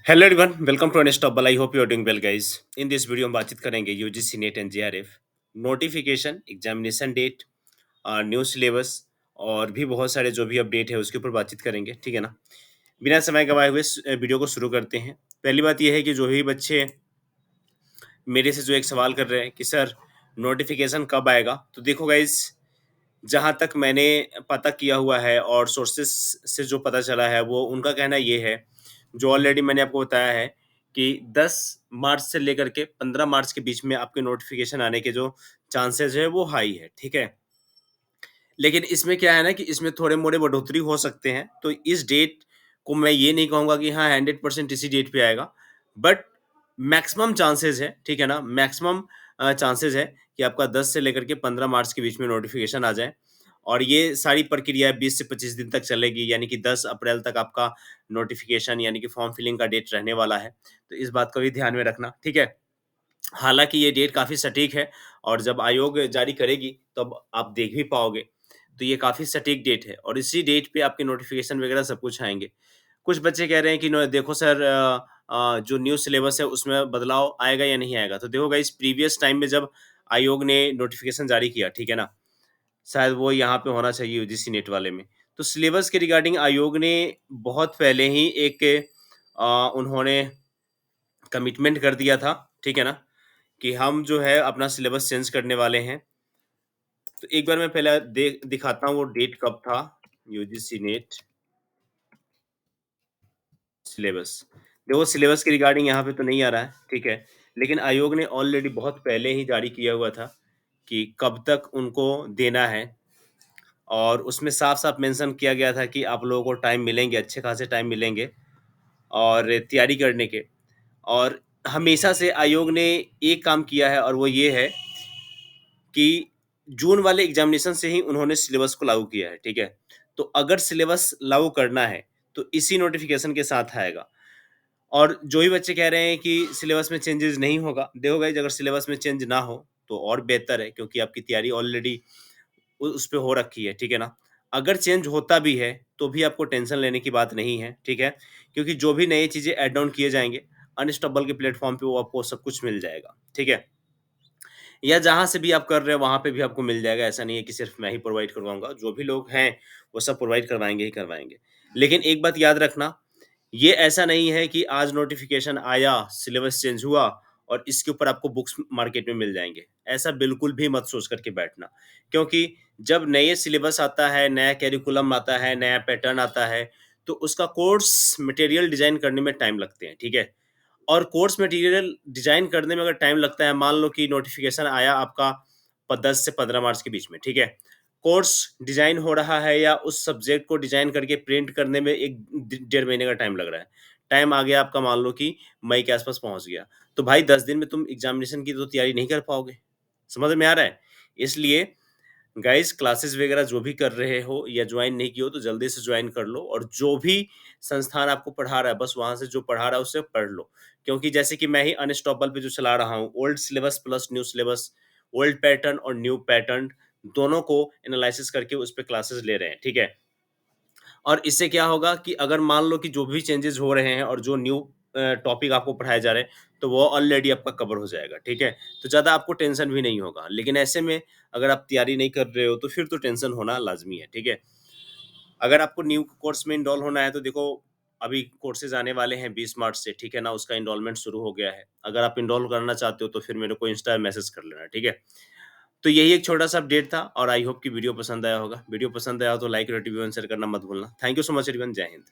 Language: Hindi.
Hello everyone, welcome to unstoppable. I hope you are doing well guys. In this video हम बातचीत करेंगे UGC NET and JRF notification, examination date, new syllabus और भी बहुत सारे जो भी अपडेट है उसके ऊपर बातचीत करेंगे, ठीक है ना। बिना समय गवाए हुए इस वीडियो को शुरू करते हैं। पहली बात यह है कि जो भी बच्चे मेरे से जो एक सवाल कर रहे हैं कि सर नोटिफिकेशन कब आएगा, तो देखो गाइस, जहाँ तक मैंने पता किया हुआ है और सोर्सेस से जो पता चला है वो उनका कहना ये है, जो ऑलरेडी मैंने आपको बताया है कि 10 मार्च से लेकर के 15 मार्च के बीच में आपके नोटिफिकेशन आने के जो चांसेस है वो हाई है, ठीक है। लेकिन इसमें क्या है ना कि इसमें थोड़े मोड़े बढ़ोतरी हो सकते हैं, तो इस डेट को मैं ये नहीं कहूँगा कि हाँ 100% इसी डेट पे आएगा, बट मैक्सिमम चांसेस है, ठीक है ना। मैक्सिमम चांसेस है कि आपका 10 से लेकर के 15 मार्च के बीच में नोटिफिकेशन आ जाए और ये सारी प्रक्रिया 20 से 25 दिन तक चलेगी, यानी कि 10 अप्रैल तक आपका नोटिफिकेशन यानी कि फॉर्म फिलिंग का डेट रहने वाला है। तो इस बात को भी ध्यान में रखना, ठीक है। हालाँकि ये डेट काफ़ी सटीक है और जब आयोग जारी करेगी तब आप देख भी पाओगे। तो ये काफ़ी सटीक डेट है और इसी डेट पे आपके नोटिफ़िकेशन वगैरह सब कुछ आएँगे। कुछ बच्चे कह रहे हैं कि नो देखो सर, जो न्यू सिलेबस है उसमें बदलाव आएगा या नहीं आएगा? तो देखो गाइस, प्रीवियस टाइम में जब आयोग ने नोटिफ़िकेशन जारी किया, ठीक है ना? शायद वो यहाँ पे होना चाहिए यूजीसी नेट वाले में। तो सिलेबस के रिगार्डिंग आयोग ने बहुत पहले ही एक उन्होंने कमिटमेंट कर दिया था, ठीक है ना? कि हम जो है अपना सिलेबस चेंज करने वाले हैं। तो एक बार मैं पहले दे दिखाता हूँ वो डेट कब था, यूजीसी नेट सिलेबस। देखो सिलेबस के रिगार्डिंग यहाँ पे तो नहीं आ रहा है, ठीक है? लेकिन आयोग ने ऑलरेडी बहुत पहले ही जारी किया हुआ था कि कब तक उनको देना है और उसमें साफ-साफ मेंशन किया गया था कि आप लोगों को टाइम मिलेंगे, अच्छे खासे टाइम मिलेंगे और तैयारी करने के। और हमेशा से आयोग ने एक काम किया है और वो ये है कि जून वाले एग्जामिनेशन से ही उन्होंने सिलेबस को लागू किया है, ठीक है? तो अगर सिलेबस लागू करना है, तो इसी नोटिफ़िकेशन के साथ आएगा। और जो भी बच्चे कह रहे हैं कि सिलेबस में चेंजेज़ नहीं होगा, देखो गाइज़, अगर सिलेबस में चेंज ना हो, तो और बेहतर है क्योंकि आपकी तैयारी ऑलरेडी उ उस पे हो रखी है, ठीक है ना? अगर चेंज होता भी है, तो भी आपको टेंशन लेने की बात नहीं है, ठीक है? क्योंकि जो भी नई चीज़ें ऐड ऑन किए जाएँगे, अनस्टॉपेबल के प्लेटफ़ॉर्म पे वो आपको सब कुछ मिल जाएगा, ठीक है? या जहाँ से भी आप कर रहे हो वहाँ पे भी आपको मिल जाएगा, ऐसा नहीं है कि सिर्फ़ मैं ही प्रोवाइड करवाऊँगा, जो भी लोग हैं वो सब प्रोवाइड करवाएँगे ही करवाएँगे। लेकिन एक बात याद रखना, ये ऐसा नहीं है कि आज नोटिफ़िकेशन आया, सिलेबस चेंज हुआ और इसके ऊपर आपको बुक्स मार्केट में मिल जाएँगे। ऐसा बिल्कुल भी मत सोच कर के बैठना, क्योंकि जब नए सिलेबस आता है, नया करिकुलम आता है, नया पैटर्न आता है, तो उसका कोर्स मटेरियल डिज़ाइन करने में टाइम लगते हैं, ठीक है? और कोर्स मटेरियल डिज़ाइन करने में अगर टाइम लगता है, मान लो कि नोटिफ़िकेशन आया आपका 10 से 15 मार्च के बीच में, ठीक है? कोर्स डिज़ाइन हो रहा है या उस सब्जेक्ट को डिज़ाइन करके प्रिंट करने में 1 डेढ़ महीने का टाइम लग रहा है। टाइम आ गया आपका, मान लो कि मई के आस-पास पहुँच गया। तो भाई 10 दिन में तुम एग्ज़ामिनेशन की तो तैयारी नहीं कर पाओगे। समझ में आ रहा है? इसलिए गाइस, क्लासेस वगैरह जो भी कर रहे हो या ज्वाइन नहीं किए हो तो जल्दी से ज्वाइन कर लो और जो भी संस्थान आपको पढ़ा रहा है बस वहाँ से जो पढ़ा रहा है उससे पढ़ लो। क्योंकि जैसे कि मैं ही अनस्टॉपेबल पे जो चला रहा हूँ, old syllabus plus new syllabus, old pattern और न्यू पैटर्न दोनों को एनालिसिस करके उस पे क्लासेस ले रहे हैं, ठीक है? और इससे क्या होगा कि अगर मान लो कि जो भी चेंजेस हो रहे हैं और जो न्यू टॉपिक आपको पढ़ाए जा रहे हैं, तो वो ऑलरेडी आपका कवर हो जाएगा, ठीक है? तो ज़्यादा आपको टेंशन भी नहीं होगा। लेकिन ऐसे में अगर आप तैयारी नहीं कर रहे हो, तो फिर तो टेंशन होना लाज़मी है, ठीक है? अगर आपको न्यू कोर्स में एनरोल होना है, तो देखो अभी कोर्सेज़ आने वाले हैं 20 मार्च से, ठीक है ना? उसका एनरोलमेंट शुरू हो गया है। अगर आप एनरोल करना चाहते हो, तो फिर मेरे को इंस्टा पे मैसेज कर लेना, ठीक है? तो यही एक छोटा-सा अपडेट था और आई होप कि वीडियो पसंद आया होगा। वीडियो पसंद आया हो तो लाइक, रेटिव एंड शेयर करना मत भूलना। Thank you so much everyone. जय हिंद।